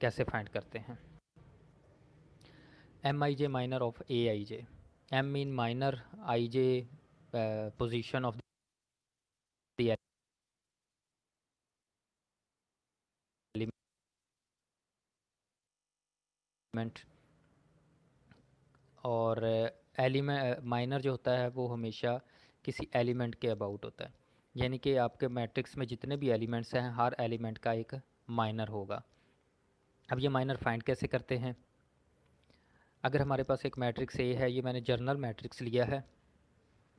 कैसे फाइंड करते हैं। M i j minor of a i j, m mean minor, i j position of the element. और element minor जो होता है वो हमेशा किसी एलिमेंट के अबाउट होता है, यानी कि आपके मैट्रिक्स में जितने भी एलिमेंट्स हैं हर एलिमेंट का एक माइनर होगा। अब ये माइनर फाइंड कैसे करते हैं। अगर हमारे पास एक मैट्रिक्स ए है, ये मैंने जर्नल मैट्रिक्स लिया है,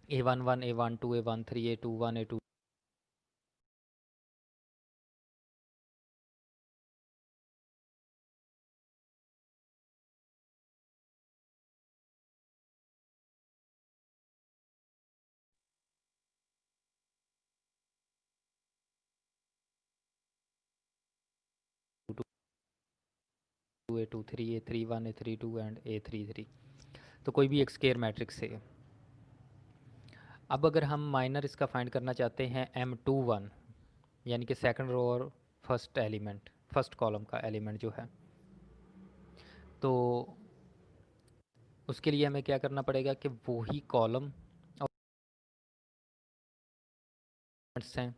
A11 A12 A13 A21 A22 A23 A31 A32 and A33, तो कोई भी एक स्केयर मैट्रिक्स है। अब अगर हम माइनर इसका फाइंड करना चाहते हैं M21, यानी कि सेकंड रो और फर्स्ट एलिमेंट, फर्स्ट कॉलम का एलिमेंट जो है, तो उसके लिए हमें क्या करना पड़ेगा कि वही कॉलम और हैं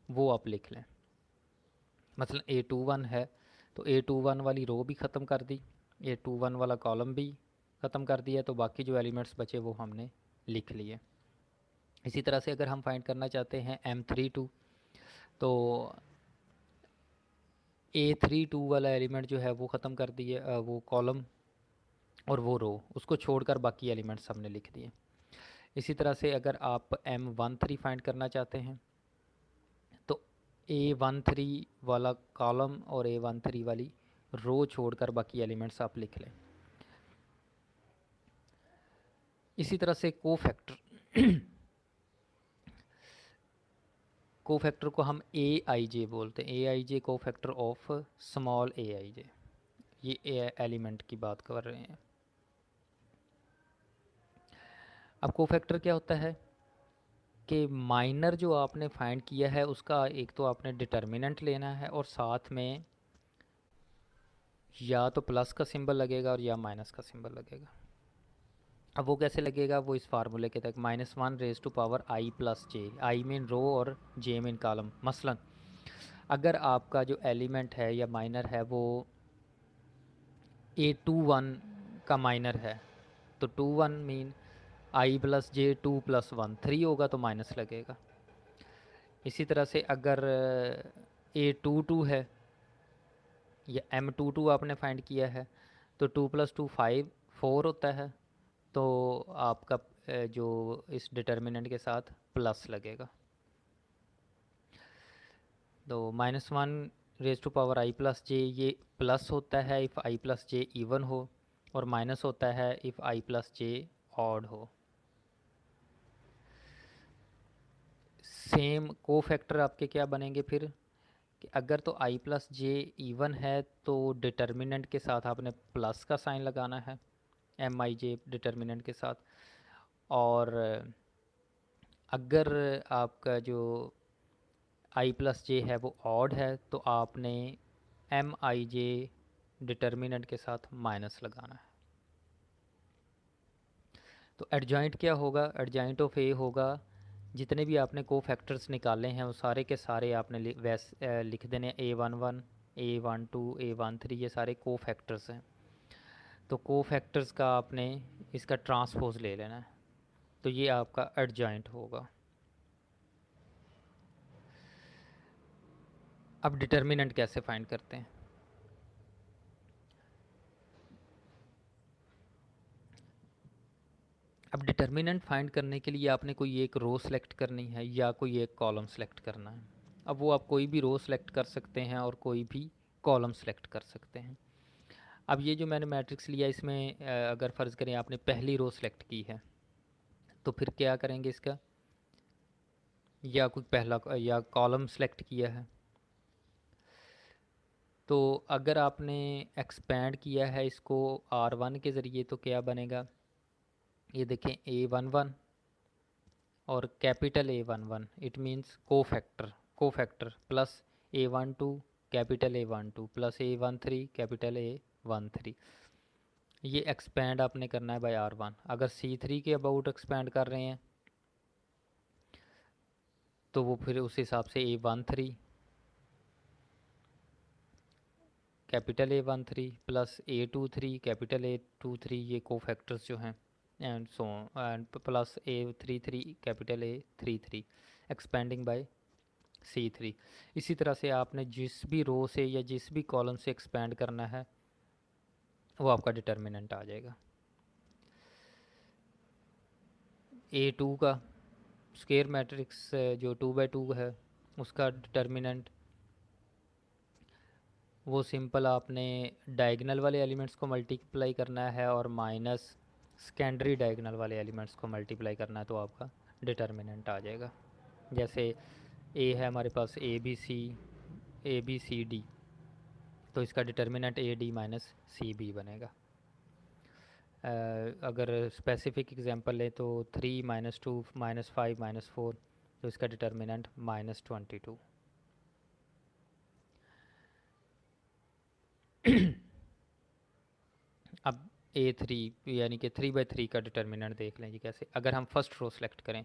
वो आप लिख लें। मतलब A21 है तो A21 वाली रो भी ख़त्म कर दी, A21 वाला कॉलम भी ख़त्म कर दिया, तो बाकी जो एलिमेंट्स बचे वो हमने लिख लिए। इसी तरह से अगर हम फाइंड करना चाहते हैं M32, तो A32 वाला एलिमेंट जो है वो ख़त्म कर दिए, वो कॉलम और वो रो, उसको छोड़कर बाकी एलिमेंट्स हमने लिख दिए। इसी तरह से अगर आप M13 फाइंड करना चाहते हैं तो A13 वाला कॉलम और A13 वाली रो छोड़कर बाकी एलिमेंट्स आप लिख लें। इसी तरह से कोफैक्टर कोफैक्टर को हम ए आई जे बोलते हैं, ए i J cofactor of small A i जे, ये एलिमेंट की बात कर रहे हैं। अब कोफैक्टर क्या होता है कि माइनर जो आपने फाइंड किया है उसका एक तो आपने डिटर्मिनेंट लेना है और साथ में या तो प्लस का सिंबल लगेगा और या माइनस का सिंबल लगेगा। अब वो कैसे लगेगा, वो इस फार्मूले के तहत -1⁻आई+j, आई मीन रो और जे मीन कॉलम। मसलन अगर आपका जो एलिमेंट है या माइनर है वो A21 का माइनर है, तो 21 मीन I+j 2+1 3 होगा तो माइनस लगेगा। इसी तरह से अगर A22 है या M22 आपने फाइंड किया है तो 2+2 5 4 होता है, तो आपका जो इस डिटर्मिनेंट के साथ प्लस लगेगा। तो -1⁻I+j ये प्लस होता है इफ़ I+j इवन हो, और माइनस होता है इफ़ I+j ऑड हो। सेम कोफैक्टर आपके क्या बनेंगे फिर कि अगर तो I+j इवन है तो डिटर्मिनेंट के साथ आपने प्लस का साइन लगाना है, MIJ डिटर्मिनेंट के साथ। और अगर आपका जो I+j है वो ऑड है तो आपने MIJ डिटर्मिनेंट के साथ माइनस लगाना है। तो एडजॉइंट क्या होगा, एडजॉइंट ऑफ ए होगा, जितने भी आपने कोफैक्टर्स निकाले हैं वो सारे के सारे आपने लिख देने A11 A12 A13, ये सारे कोफैक्टर्स हैं। तो कोफैक्टर्स का आपने इसका ट्रांसपोज ले लेना है, तो ये आपका एडजॉइंट होगा। अब डिटर्मिनेंट कैसे फाइंड करते हैं। अब डिटर्मिनेंट फाइंड करने के लिए आपने कोई एक रो सेलेक्ट करनी है या कोई एक कॉलम सेलेक्ट करना है। अब वो आप कोई भी रो सेलेक्ट कर सकते हैं और कोई भी कॉलम सेलेक्ट कर सकते हैं। अब ये जो मैंने मैट्रिक्स लिया इसमें अगर फ़र्ज़ करें आपने पहली रो सेलेक्ट की है तो फिर क्या करेंगे इसका, या कोई पहला या कॉलम सेलेक्ट किया है, तो अगर आपने एक्सपेंड किया है इसको R1 के ज़रिए तो क्या बनेगा, ये देखें A11 और capital A11, it means cofactor, cofactor plus A12 capital A12 plus A13 capital A13, ये एक्सपेंड आपने करना है बाय R1। अगर C3 के अबाउट एक्सपेंड कर रहे हैं तो वो फिर उस हिसाब से A13 capital A13 plus A23 capital A23, ये कोफैक्टर्स जो हैं, and so and plus A33 capital A33 expanding by C3। इसी तरह से आपने जिस भी रो से या जिस भी कॉलम से एक्सपेंड करना है वो आपका डिटर्मिनेंट आ जाएगा। A2 का स्क्वायर मैट्रिक्स जो 2 बाय 2 है उसका डिटर्मिनेंट, वो सिंपल आपने डायगनल वाले एलिमेंट्स को मल्टीप्लाई करना है और माइनस सेकेंडरी डायगनल वाले एलिमेंट्स को मल्टीप्लाई करना है तो आपका डिटर्मिनेंट आ जाएगा। जैसे ए है हमारे पास ए बी सी डी, तो इसका determinant a d minus c b बनेगा। अगर स्पेसिफिक एग्जांपल लें तो 3 - 2 -5 -4, तो इसका डिटर्मिनेंट -22। अब A3 यानी कि 3 बाय 3 का डिटर्मिनेंट देख लें जी कैसे। अगर हम फर्स्ट रो सेलेक्ट करें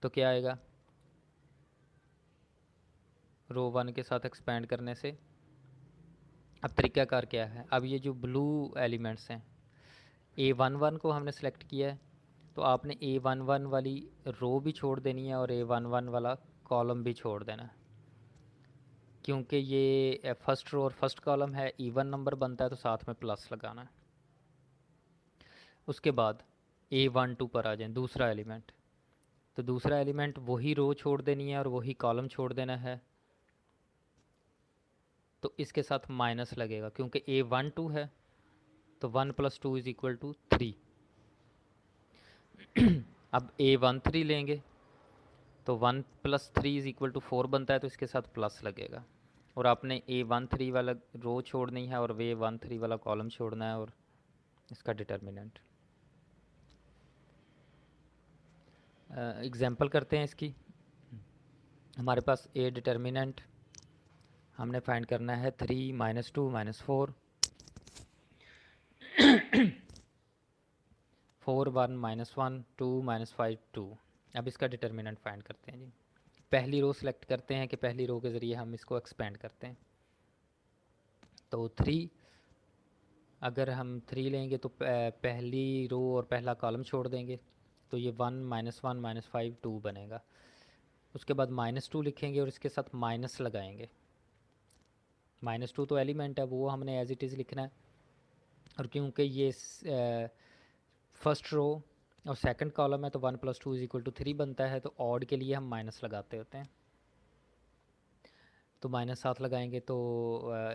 तो क्या आएगा, रो 1 के साथ एक्सपेंड करने से। अब तरीक़ाकार क्या है, अब ये जो ब्लू एलिमेंट्स हैं A11 को हमने सेलेक्ट किया है, तो आपने A11 वाली रो भी छोड़ देनी है और A11 वाला कॉलम भी छोड़ देना है, क्योंकि ये फर्स्ट रो और फर्स्ट कॉलम है, इवन नंबर बनता है तो साथ में प्लस लगाना है। उसके बाद A12 पर आ जाएं, दूसरा एलिमेंट, तो दूसरा एलिमेंट वही रो छोड़ देनी है और वही कॉलम छोड़ देना है, तो इसके साथ माइनस लगेगा क्योंकि A12 है, तो 1 + 2 = 3। अब A13 लेंगे तो 1 + 3 = 4 बनता है, तो इसके साथ प्लस लगेगा। और आपने A13 वाला रो छोड़नी है और A13 वाला कॉलम छोड़ना है और इसका डिटर्मिनेंट। एग्जांपल करते हैं इसकी। हमारे पास ए डिटर्मिनेंट हमने फाइंड करना है 3 - 2 - 4 4 1 -1 2 -5 2। अब इसका डिटर्मिनेंट फाइंड करते हैं जी। पहली रो सेलेक्ट करते हैं कि पहली रो के ज़रिए हम इसको एक्सपेंड करते हैं, तो 3, अगर हम 3 लेंगे तो पहली रो और पहला कॉलम छोड़ देंगे, तो ये 1 -1 -5 2 बनेगा। उसके बाद -2 लिखेंगे और इसके साथ माइनस लगाएंगे। -2 तो एलिमेंट है, वो हमने एज इट इज़ लिखना है। और क्योंकि ये फर्स्ट रो और सेकंड कॉलम है तो 1 + 2 = 3 बनता है, तो ऑड के लिए हम माइनस लगाते होते हैं, तो -7 लगाएंगे तो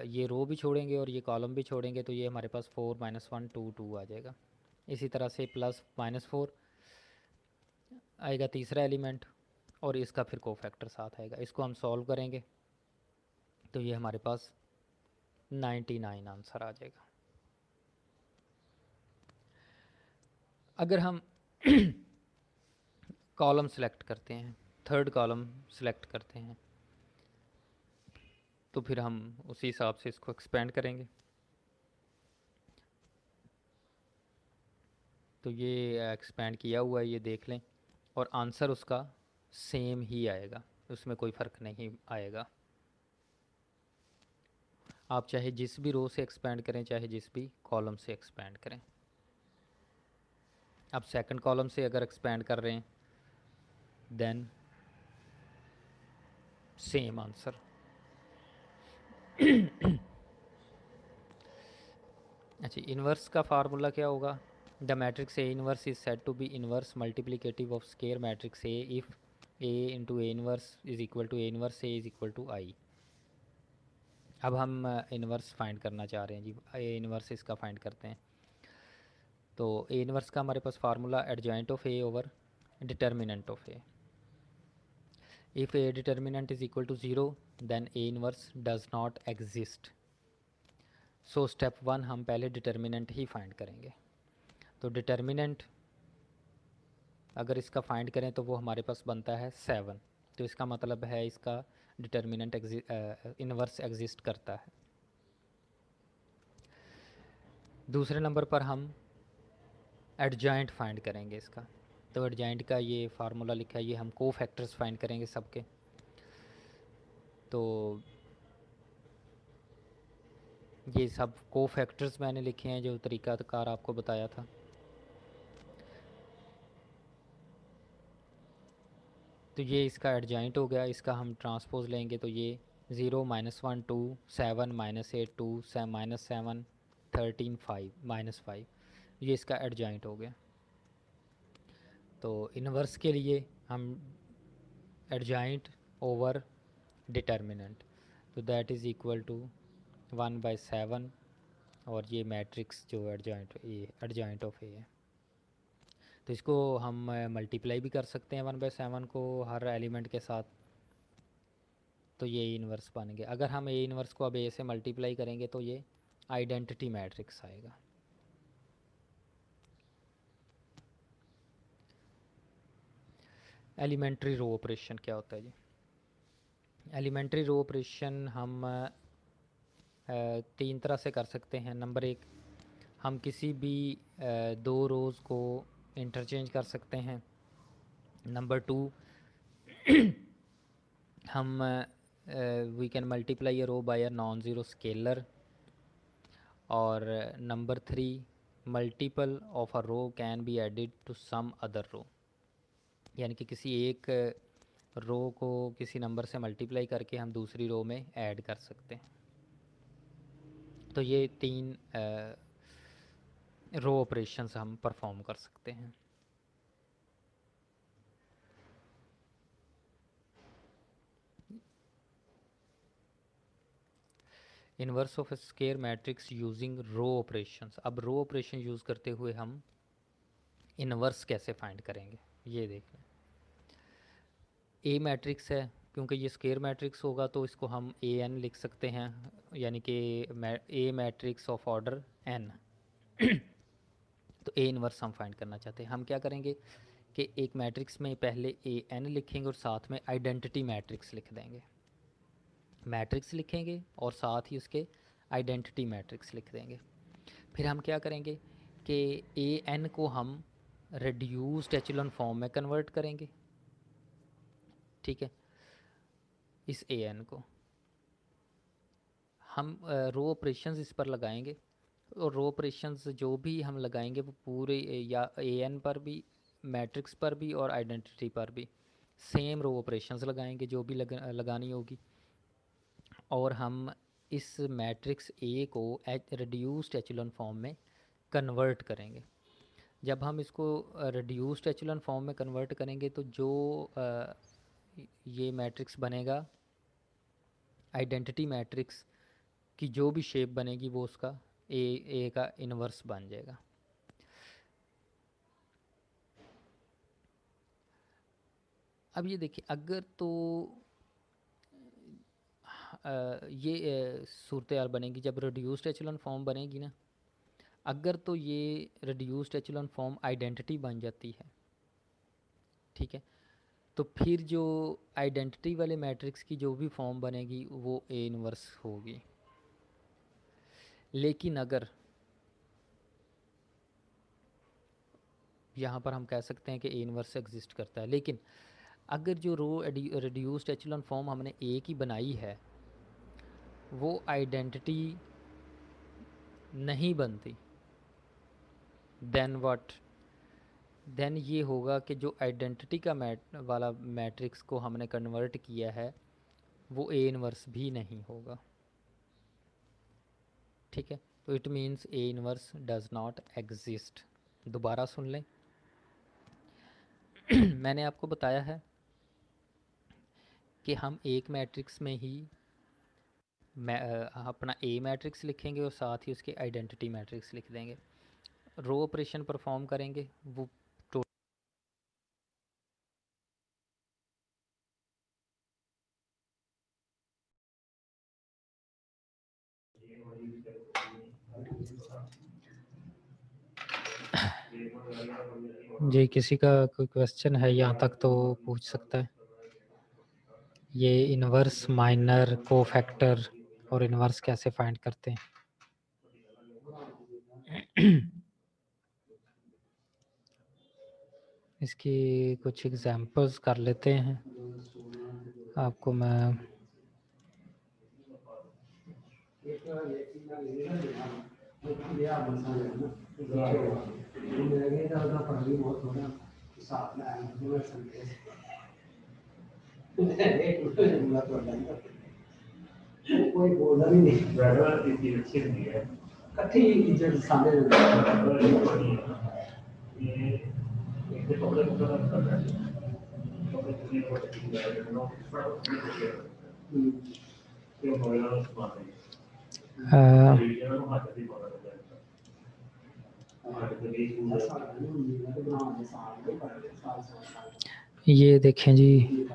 ये रो भी छोड़ेंगे और ये कॉलम भी छोड़ेंगे, तो ये हमारे पास 4 - 1 2 2 आ जाएगा। इसी तरह से प्लस -4 आएगा तीसरा एलिमेंट और इसका फिर कोफैक्टर साथ आएगा। इसको हम सॉल्व करेंगे तो ये हमारे पास 99 आंसर आ जाएगा। अगर हम कॉलम सेलेक्ट करते हैं, थर्ड कॉलम सेलेक्ट करते हैं, तो फिर हम उसी हिसाब से इसको एक्सपेंड करेंगे। तो ये एक्सपेंड किया हुआ है, ये देख लें, और आंसर उसका सेम ही आएगा, उसमें कोई फ़र्क नहीं आएगा। आप चाहे जिस भी रो से एक्सपेंड करें, चाहे जिस भी कॉलम से एक्सपेंड करें। अब सेकंड कॉलम से अगर एक्सपेंड कर रहे हैं देन सेम आंसर। अच्छा, इन्वर्स का फार्मूला क्या होगा? The matrix A inverse is said to be inverse multiplicative of square matrix A if A into A inverse is equal to A inverse A is equal to I. अब हम inverse find करना चाह रहे हैं जी, A inverse इसका find करते हैं। तो ए इन्वर्स का हमारे पास formula adjoint of A over determinant of A. If A determinant is equal to 0 then A inverse does not exist. So step 1 हम पहले डिटर्मिनेंट ही फाइंड करेंगे। तो डिटर्मिनेंट अगर इसका फाइंड करें तो वो हमारे पास बनता है 7। तो इसका मतलब है इसका डिटर्मिनेंट इनवर्स एग्जिस्ट करता है। दूसरे नंबर पर हम एडजॉइंट फाइंड करेंगे इसका। तो एडजॉइंट का ये फार्मूला लिखा है, ये हम को फैक्टर्स फाइंड करेंगे सबके। तो ये सब को फैक्टर्स मैंने लिखे हैं जो तरीक़ाकार आपको बताया था। तो ये इसका एडजॉइंट हो गया, इसका हम ट्रांसपोज लेंगे तो ये 0 -1 2 7 -8 2 -7 13 5 -5, ये इसका एडजॉइंट हो गया। तो इनवर्स के लिए हम एडजॉइंट ओवर डिटर्मिनेंट, तो दैट इज़ इक्वल टू 1/7, और ये मैट्रिक्स जो एडजॉइंट ऑफ ए है। तो इसको हम मल्टीप्लाई भी कर सकते हैं 1/7 को हर एलिमेंट के साथ, तो ये इनवर्स बन गया। अगर हम ए इनवर्स को अब ए से मल्टीप्लाई करेंगे तो ये आइडेंटिटी मैट्रिक्स आएगा। एलिमेंट्री रो ऑपरेशन क्या होता है जी? एलिमेंट्री रो ऑपरेशन हम तीन तरह से कर सकते हैं। नंबर एक, हम किसी भी दो रोज़ को इंटरचेंज कर सकते हैं। नंबर टू, हम we can multiply a row by a non zero scalar. और number three, multiple of a row can be added to some other row, यानी कि किसी एक रो को किसी नंबर से मल्टीप्लाई करके हम दूसरी रो में ऐड कर सकते हैं। तो ये तीन रो ऑपरेशंस हम परफॉर्म कर सकते हैं। Inverse of square matrix using row operations. अब रो ऑपरेशन यूज़ करते हुए हम इनवर्स कैसे फाइंड करेंगे ये देख लें। ए मैट्रिक्स है, क्योंकि ये स्क्वायर मैट्रिक्स होगा तो इसको हम ए एन लिख सकते हैं, यानी कि ए मैट्रिक्स ऑफ ऑर्डर एन। तो ए इनवर्स हम फाइंड करना चाहते हैं। हम क्या करेंगे कि एक मैट्रिक्स में पहले ए एन लिखेंगे और साथ में आइडेंटिटी मैट्रिक्स लिख देंगे। मैट्रिक्स लिखेंगे और साथ ही उसके आइडेंटिटी मैट्रिक्स लिख देंगे। फिर हम क्या करेंगे कि ए एन को हम रिड्यूस्ड एचेलॉन फॉर्म में कन्वर्ट करेंगे। ठीक है, इस ए एन को हम रो ऑपरेशंस इस पर लगाएंगे, और रो ऑपरेशंस जो भी हम लगाएंगे वो पूरे या ए एन पर भी, मैट्रिक्स पर भी और आइडेंटिटी पर भी सेम रो ऑपरेशंस लगाएंगे जो भी लगानी होगी। और हम इस मैट्रिक्स ए को रिड्यूस्ड एचेलॉन फॉर्म में कन्वर्ट करेंगे। जब हम इसको रिड्यूस्ड एचेलॉन फॉर्म में कन्वर्ट करेंगे तो जो ये मैट्रिक्स बनेगा, आइडेंटिटी मैट्रिक्स की जो भी शेप बनेगी वो उसका ए का इन्वर्स बन जाएगा। अब ये देखिए, अगर तो ये सूरत हाल बनेगी जब रिड्यूस्ड एचेलॉन फॉर्म बनेगी ना, अगर तो ये रिड्यूस्ड एचेलॉन फॉर्म आइडेंटिटी बन जाती है, ठीक है, तो फिर जो आइडेंटिटी वाले मैट्रिक्स की जो भी फॉर्म बनेगी वो ए इनवर्स होगी। लेकिन अगर यहाँ पर हम कह सकते हैं कि ए इनवर्स एग्जिस्ट करता है, लेकिन अगर जो रो रिड्यूस्ड एचेलॉन फॉर्म हमने ए की बनाई है वो आइडेंटिटी नहीं बनती, देन व्हाट, देन ये होगा कि जो आइडेंटिटी का वाला मैट्रिक्स को हमने कन्वर्ट किया है वो ए इनवर्स भी नहीं होगा। ठीक है, तो it means A inverse does not exist. दोबारा सुन लें। मैंने आपको बताया है कि हम एक मैट्रिक्स में ही अपना ए मैट्रिक्स लिखेंगे और साथ ही उसके आइडेंटिटी मैट्रिक्स लिख देंगे। रो ऑपरेशन परफॉर्म करेंगे, वो जी किसी का कोई क्वेश्चन है यहाँ तक तो पूछ सकता है। ये इन्वर्स, माइनर, कोफैक्टर और इन्वर्स कैसे फाइंड करते हैं। इसकी कुछ एग्जांपल्स कर लेते हैं। आपको मैं कोई बोला भी नहीं कट्ठी इज्जत सामने ये देखें जी,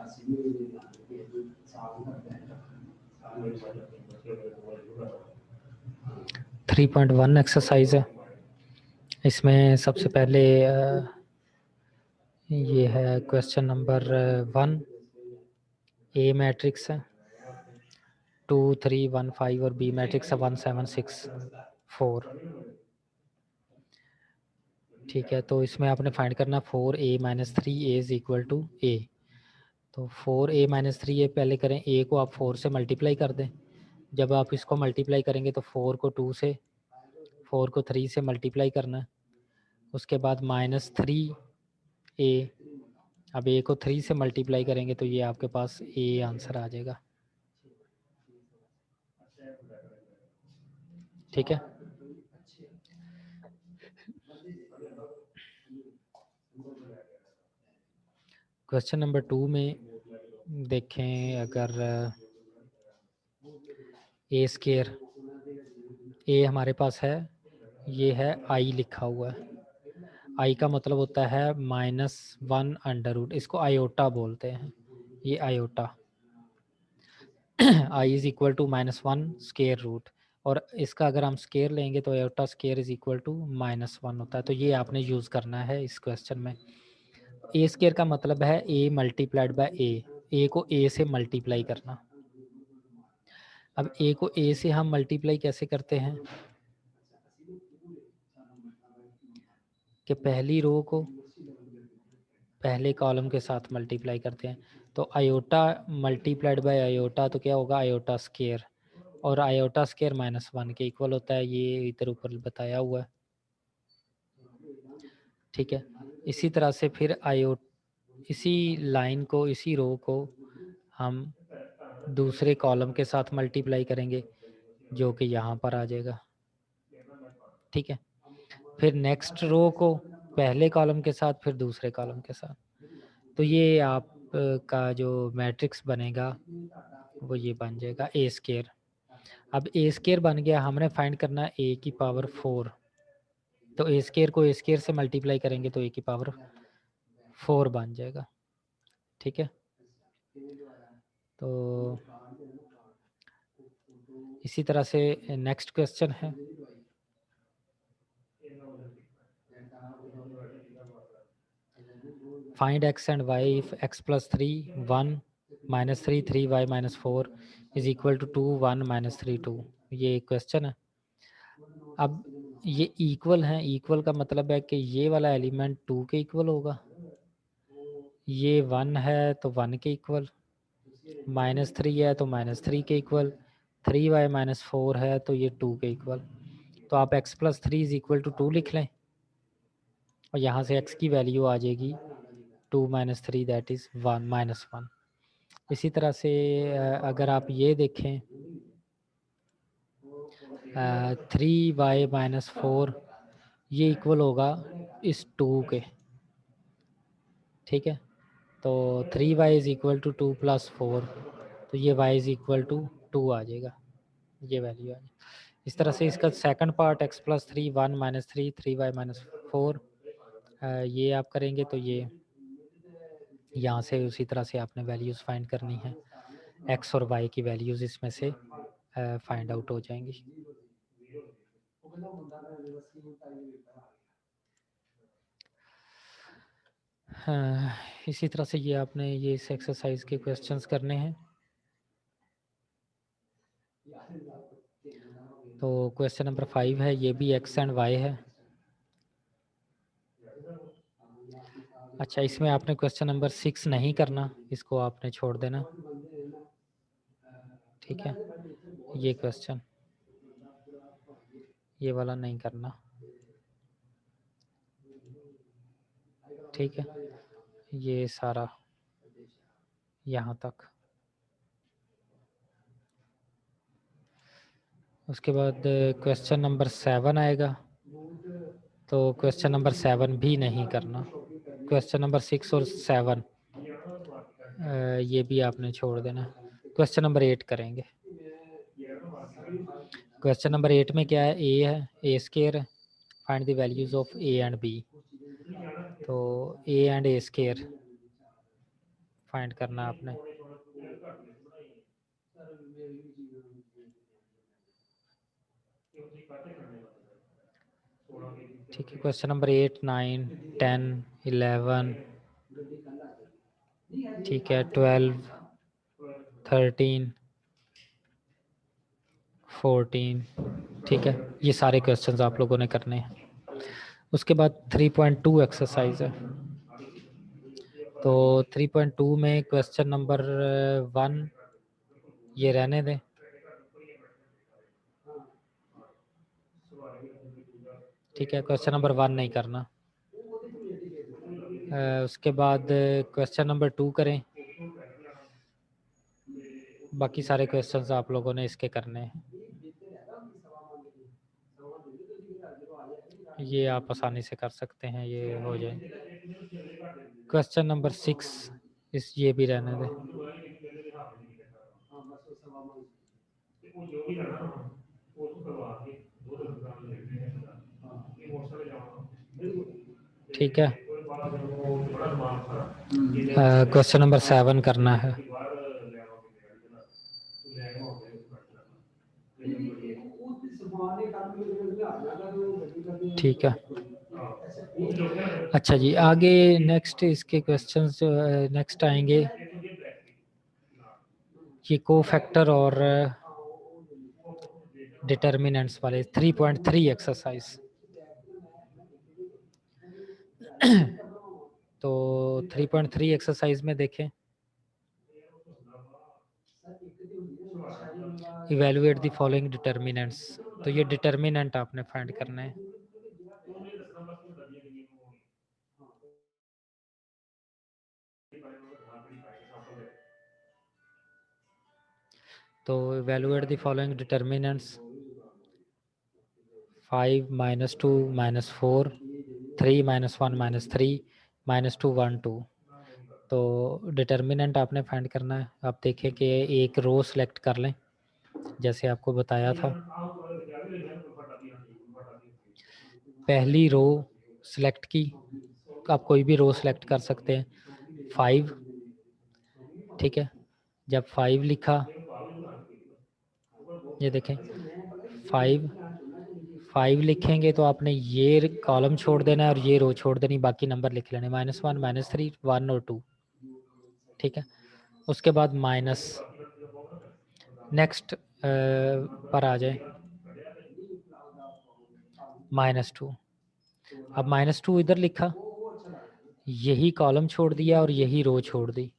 3.1 एक्सरसाइज है। इसमें सबसे पहले ये है क्वेश्चन नंबर 1, ए मैट्रिक्स है 2, 3, 1, 5 और बी मैट्रिक्स है 1, 7, 6, 4। ठीक है, तो इसमें आपने फाइंड करना 4a - 3a is equal to a। तो 4a - 3a पहले करें, a को आप 4 से मल्टीप्लाई कर दें। जब आप इसको मल्टीप्लाई करेंगे तो 4 को 2 से, 4 को 3 से मल्टीप्लाई करना है। उसके बाद -3a, अब a को 3 से मल्टीप्लाई करेंगे तो ये आपके पास a आंसर आ जाएगा। ठीक है, क्वेश्चन नंबर 2 में देखें, अगर ए स्केयर, ए हमारे पास है, ये है आई लिखा हुआ है। आई का मतलब होता है -1 इसको आयोटा बोलते हैं, ये iota. I is equal to -1 square root, और इसका अगर हम स्केयर लेंगे तो iota square is equal to -1 होता है। तो ये आपने यूज़ करना है इस क्वेश्चन में। ए स्केयर का मतलब है ए मल्टीप्लाइड बाय ए को ए से मल्टीप्लाई करना। अब ए को ए से हम मल्टीप्लाई कैसे करते हैं कि पहली रो को पहले कॉलम के साथ मल्टीप्लाई करते हैं। तो आयोटा मल्टीप्लाइड बाय आयोटा तो क्या होगा, आयोटा स्केयर, और आयोटा स्केयर -1 के इक्वल होता है, ये इधर ऊपर बताया हुआ है। ठीक है, इसी तरह से फिर इसी लाइन को, इसी रो को हम दूसरे कॉलम के साथ मल्टीप्लाई करेंगे, जो कि यहाँ पर आ जाएगा। ठीक है, फिर नेक्स्ट रो को पहले कॉलम के साथ, फिर दूसरे कॉलम के साथ। तो ये आप का जो मैट्रिक्स बनेगा वो ये बन जाएगा ए स्केयर। अब ए स्केयर बन गया, हमने फाइंड करना है ए की पावर 4। तो ए स्केयर को ए स्केयर से मल्टीप्लाई करेंगे तो ए की पावर 4 बन जाएगा। ठीक है, तो इसी तरह से नेक्स्ट क्वेश्चन है, find x and y if x + 3 1 -3 3y - 4 is equal to 2 1 - 3 2। ये क्वेश्चन है। अब ये इक्वल है, इक्वल का मतलब है कि ये वाला एलिमेंट 2 के इक्वल होगा, ये 1 है तो 1 के इक्वल, -3 है तो -3 के इक्वल, 3y - 4 है तो ये 2 के इक्वल। तो आप x + 3 इज इक्वल टू 2 लिख लें, और यहाँ से x की वैल्यू आ जाएगी 2 - 3 दैट इज़ 1 -1। इसी तरह से अगर आप ये देखें 3y - 4 ये इक्वल होगा इस 2 के। ठीक है, तो 3y इज इक्वल टू 2 + 4, तो ये y इज इक्वल टू 2 आ जाएगा, ये वैल्यू आ जाएगी। इस तरह से इसका सेकंड पार्ट x + 3 1 - 3 3y - 4 ये आप करेंगे तो ये यहाँ से उसी तरह से आपने वैल्यूज़ फाइंड करनी है, x और y की वैल्यूज़ इसमें से फाइंड आउट हो जाएंगी। हाँ, इसी तरह से ये आपने ये इस एक्सरसाइज के क्वेश्चंस करने हैं। तो क्वेश्चन नंबर 5 है, ये भी एक्स एंड वाई है। अच्छा, इसमें आपने क्वेश्चन नंबर 6 नहीं करना, इसको आपने छोड़ देना। ठीक है, ये क्वेश्चन, ये वाला नहीं करना। ठीक है, ये सारा यहाँ तक। उसके बाद क्वेश्चन नंबर 7 आएगा, तो क्वेश्चन नंबर 7 भी नहीं करना। क्वेश्चन नंबर 6 और 7 ये भी आपने छोड़ देना। क्वेश्चन नंबर 8 करेंगे। क्वेश्चन नंबर 8 में क्या है, ए है, A square, find the values of A and B. तो A and A square find करना आपने। ठीक है, क्वेश्चन नंबर 8, 9, 10, 11, ठीक है, 12, 13, 14, ठीक है, ये सारे क्वेश्चंस आप लोगों ने करने हैं। उसके बाद 3.2 एक्सरसाइज है। तो 3.2 में क्वेश्चन नंबर 1 ये रहने दें। ठीक है, क्वेश्चन नंबर 1 नहीं करना। उसके बाद क्वेश्चन नंबर 2 करें। बाकी सारे क्वेश्चंस आप लोगों ने इसके करने हैं। ये आप आसानी से कर सकते हैं, ये हो जाए। क्वेश्चन नंबर 6 इस ये भी रहने दें। ठीक है, क्वेश्चन नंबर 7 करना है। ठीक है, अच्छा जी, आगे नेक्स्ट इसके क्वेश्चंस जो नेक्स्ट आएंगे, ये को फैक्टर और डिटर्मिनेंट्स वाले 3.3 एक्सरसाइज। तो 3.3 एक्सरसाइज में देखें, इवेलुएट द फॉलोइंग डिटर्मिनेंट्स। तो ये डिटर्मिनेंट आपने फाइंड करना है। तो इवेलुएट द फॉलोइंग डिटर्मिनेंट्स, 5 -2 -4, 3 -1 -3 -2 1 2। तो डिटर्मिनेंट आपने फाइंड करना है। आप देखें कि एक रो सेलेक्ट कर लें, जैसे आपको बताया था। पहली रो सेलेक्ट की, आप कोई भी रो सेलेक्ट कर सकते हैं, 5। ठीक है, जब 5 लिखा, ये देखें 5 5 लिखेंगे तो आपने ये कॉलम छोड़ देना है और ये रो छोड़ देनी, बाकी नंबर लिख लेने, -1 -3 1 और 2। ठीक है, उसके बाद माइनस, नेक्स्ट पर आ जाए, -2। अब -2 इधर लिखा, यही कॉलम छोड़ दिया और यही रो छोड़ दी,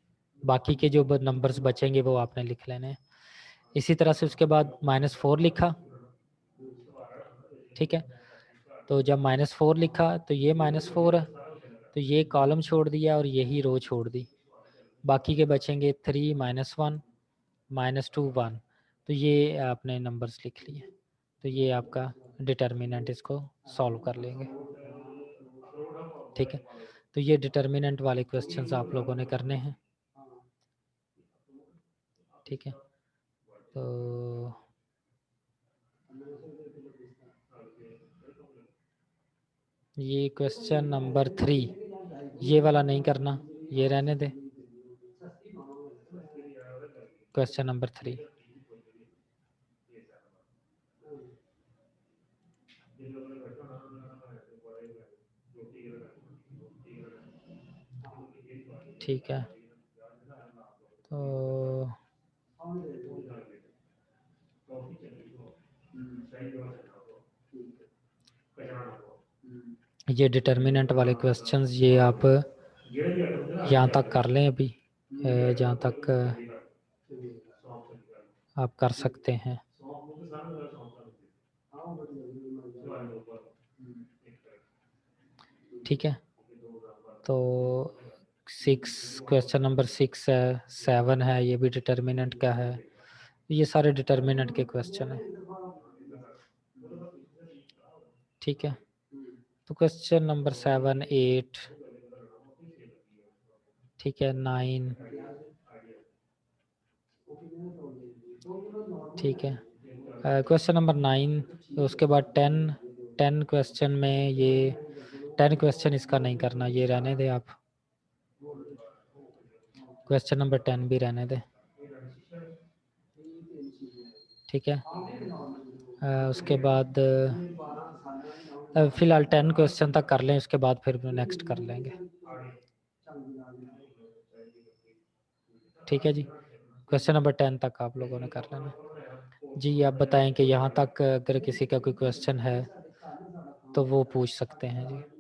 बाकी के जो नंबर्स बचेंगे वो आपने लिख लेने हैं। इसी तरह से उसके बाद -4 लिखा। ठीक है, तो जब -4 लिखा तो ये -4 है, तो ये कॉलम छोड़ दिया और यही रो छोड़ दी, बाकी के बचेंगे 3 -1 -2 1। तो ये आपने नंबर्स लिख लिए। तो ये आपका डिटर्मिनेंट, इसको सॉल्व कर लेंगे। ठीक है, तो ये डिटर्मिनेंट वाले क्वेश्चंस आप लोगों ने करने हैं। ठीक है, तो ये क्वेश्चन नंबर 3, ये वाला नहीं करना, ये रहने दे। क्वेश्चन नंबर 3, ठीक है, तो ये डिटर्मिनेंट वाले क्वेश्चंस ये आप यहाँ तक कर लें अभी, जहाँ तक आप कर सकते हैं। ठीक है, तो 6, क्वेश्चन नंबर 6 है, 7 है, ये भी डिटर्मिनेंट का है। ये सारे डिटर्मिनेंट के क्वेश्चन हैं। ठीक है, तो क्वेश्चन नंबर 7, 8, ठीक है, 9, ठीक है, क्वेश्चन नंबर 9, उसके बाद 10 क्वेश्चन में ये 10 क्वेश्चन इसका नहीं करना, ये रहने दे आप, क्वेश्चन नंबर 10 भी रहने दे। ठीक है, उसके बाद फिलहाल 10 क्वेश्चन तक कर लें, उसके बाद फिर नेक्स्ट कर लेंगे। ठीक है जी, क्वेश्चन नंबर 10 तक आप लोगों ने कर लेना। जी आप बताएं कि यहाँ तक अगर किसी का कोई क्वेश्चन है तो वो पूछ सकते हैं जी।